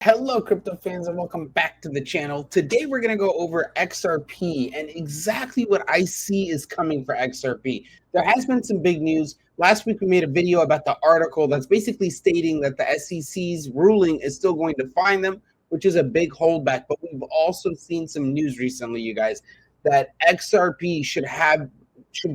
Hello, crypto fans, and welcome back to the channel. Today, we're going to go over XRP and exactly what I see is coming for XRP. There has been some big news. Last week, we made a video about the article that's basically stating that the SEC's ruling is still going to fine them, which is a big holdback. But we've also seen some news recently, you guys, that XRP should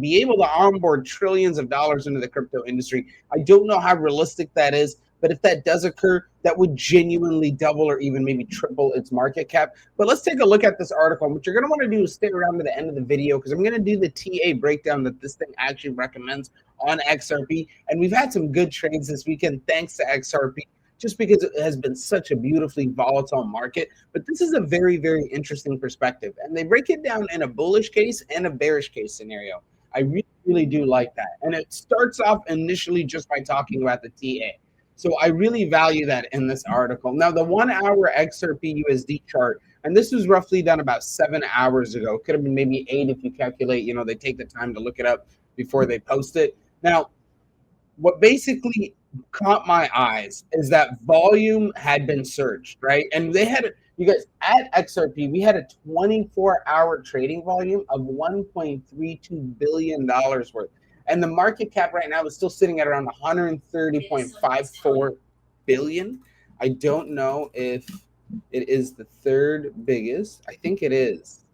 be able to onboard trillions of dollars into the crypto industry. I don't know how realistic that is. But if that does occur, that would genuinely double or even maybe triple its market cap. But let's take a look at this article. What you're going to want to do is stay around to the end of the video because I'm going to do the TA breakdown that this thing actually recommends on XRP. And we've had some good trades this weekend thanks to XRP, just because it has been such a beautifully volatile market. But this is a very, very interesting perspective. And they break it down in a bullish case and a bearish case scenario. I really, really do like that. And it starts off initially just by talking about the TA. So I really value that in this article. Now, the 1 hour XRP USD chart, and this was roughly done about 7 hours ago. Could have been maybe 8 if you calculate, they take the time to look it up before they post it. Now, what basically caught my eyes is that volume had been surged, right? And they had, you guys, at XRP, we had a 24-hour trading volume of $1.32 billion worth. And the market cap right now is still sitting at around 130.54 billion. I don't know if it is the third biggest. I think it is.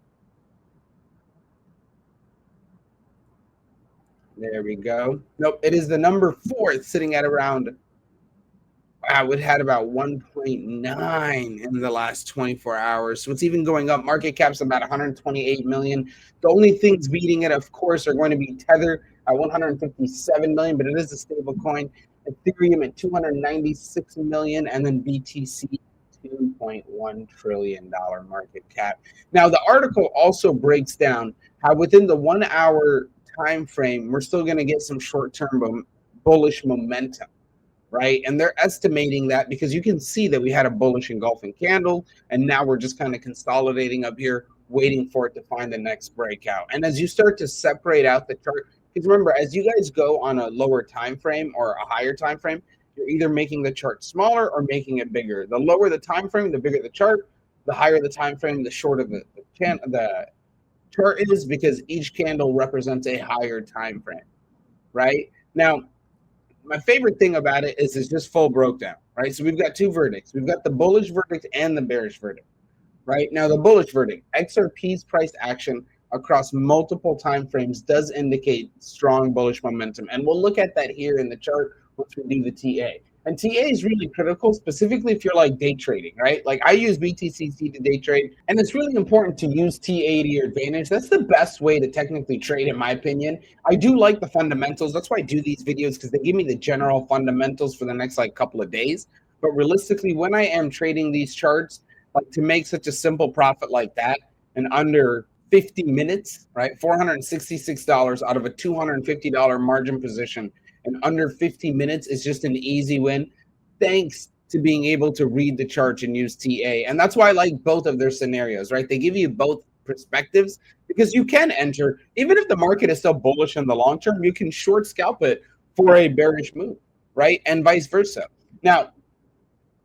There we go. Nope, it is the number 4. It's sitting at around, wow, it had about 1.9 in the last 24 hours. So it's even going up. Market cap's about 128 million. The only things beating it, of course, are going to be Tether at 157 million, but it is a stable coin. Ethereum at 296 million, and then BTC $2.1 trillion market cap. Now, the article also breaks down how within the 1 hour time frame, we're still going to get some short-term bullish momentum, right? And they're estimating that because you can see that we had a bullish engulfing candle, and now we're just kind of consolidating up here, waiting for it to find the next breakout. And as you start to separate out the chart, because remember, as you guys go on a lower time frame or a higher time frame, you're either making the chart smaller or making it bigger. The lower the time frame, the bigger the chart. The higher the time frame, the shorter the chart is, because each candle represents a higher time frame, right? Now, my favorite thing about it is it's just full breakdown, right? So we've got two verdicts. We've got the bullish verdict and the bearish verdict, right? Now, the bullish verdict, XRP's price action across multiple time frames does indicate strong bullish momentum. And we'll look at that here in the chart once we do the TA. And TA is really critical, specifically if you're like day trading, right? Like I use BTCC to day trade, and it's really important to use TA to your advantage. That's the best way to technically trade, in my opinion. I do like the fundamentals. That's why I do these videos, because they give me the general fundamentals for the next couple of days. But realistically, when I am trading these charts, like to make such a simple profit like that in under 50 minutes, right? $466 out of a $250 margin position in under 50 minutes is just an easy win, thanks to being able to read the charts and use TA. And that's why I like both of their scenarios, right? They give you both perspectives, because you can enter, even if the market is still bullish in the long term, you can short scalp it for a bearish move, right? And vice versa. Now,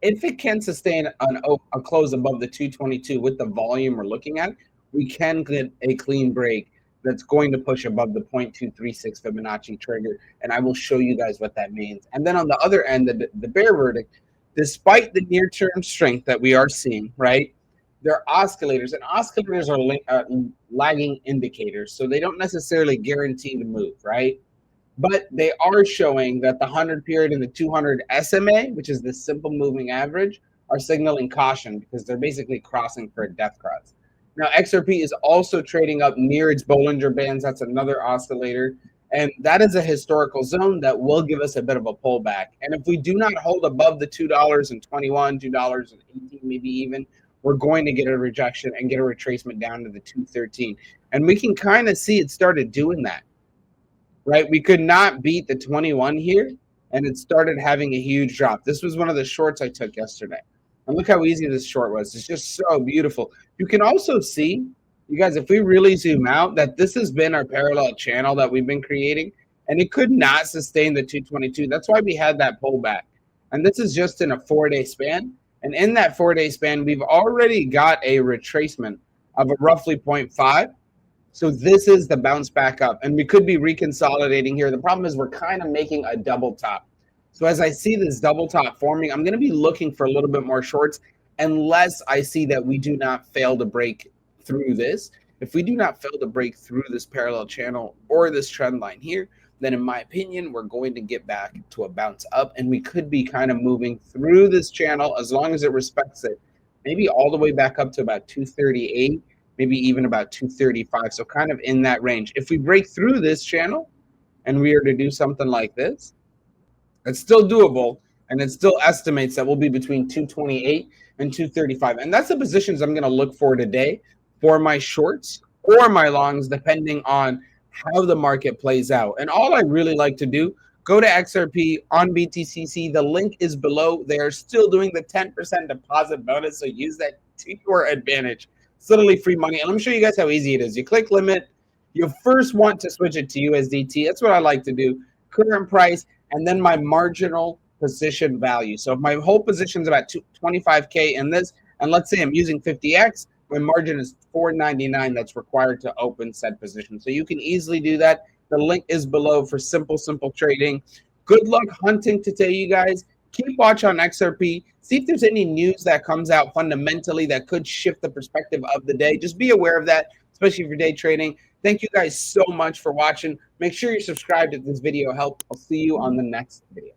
if it can sustain a close above the 222 with the volume we're looking at, we can get a clean break that's going to push above the 0.236 Fibonacci trigger, and I will show you guys what that means. And then on the other end, the bear verdict, despite the near-term strength that we are seeing, right, they're oscillators, and oscillators are lagging indicators, so they don't necessarily guarantee the move, right? But they are showing that the 100 period and the 200 SMA, which is the simple moving average, are signaling caution because they're basically crossing for a death cross. Now, XRP is also trading up near its Bollinger Bands. That's another oscillator. And that is a historical zone that will give us a bit of a pullback. And if we do not hold above the $2.21, $2.18, maybe even, we're going to get a rejection and get a retracement down to the 213. And we can kind of see it started doing that, right? We could not beat the 21 here, and it started having a huge drop. This was one of the shorts I took yesterday. And look how easy this short was. It's just so beautiful. You can also see, you guys, if we really zoom out, that this has been our parallel channel that we've been creating, and it could not sustain the 222. That's why we had that pullback. And this is just in a 4-day span. And in that 4-day span, we've already got a retracement of a roughly 0.5. So this is the bounce back up, and we could be reconsolidating here. The problem is we're kind of making a double top. So as I see this double top forming, I'm going to be looking for a little bit more shorts unless I see that we do not fail to break through this. If we do not fail to break through this parallel channel or this trend line here, then in my opinion, we're going to get back to a bounce up, and we could be kind of moving through this channel as long as it respects it, maybe all the way back up to about 238, maybe even about 235. So kind of in that range. If we break through this channel and we are to do something like this, it's still doable, and it still estimates that we'll be between 228 and 235. And that's the positions I'm going to look for today for my shorts or my longs, depending on how the market plays out. And all I really like to do, go to XRP on BTCC. The link is below. They are still doing the 10% deposit bonus, so use that to your advantage. It's literally free money. And let me show you guys how easy it is. You click limit. You first want to switch it to USDT. That's what I like to do. Current price, and then my marginal position value. So if my whole position is about 25K in this, and let's say I'm using 50X, my margin is $4.99 that's required to open said position. So you can easily do that. The link is below for simple trading. Good luck hunting today, you guys. Keep watch on XRP. See if there's any news that comes out fundamentally that could shift the perspective of the day. Just be aware of that, especially if you're day trading. Thank you guys so much for watching. Make sure you're subscribed if this video helped. I'll see you on the next video.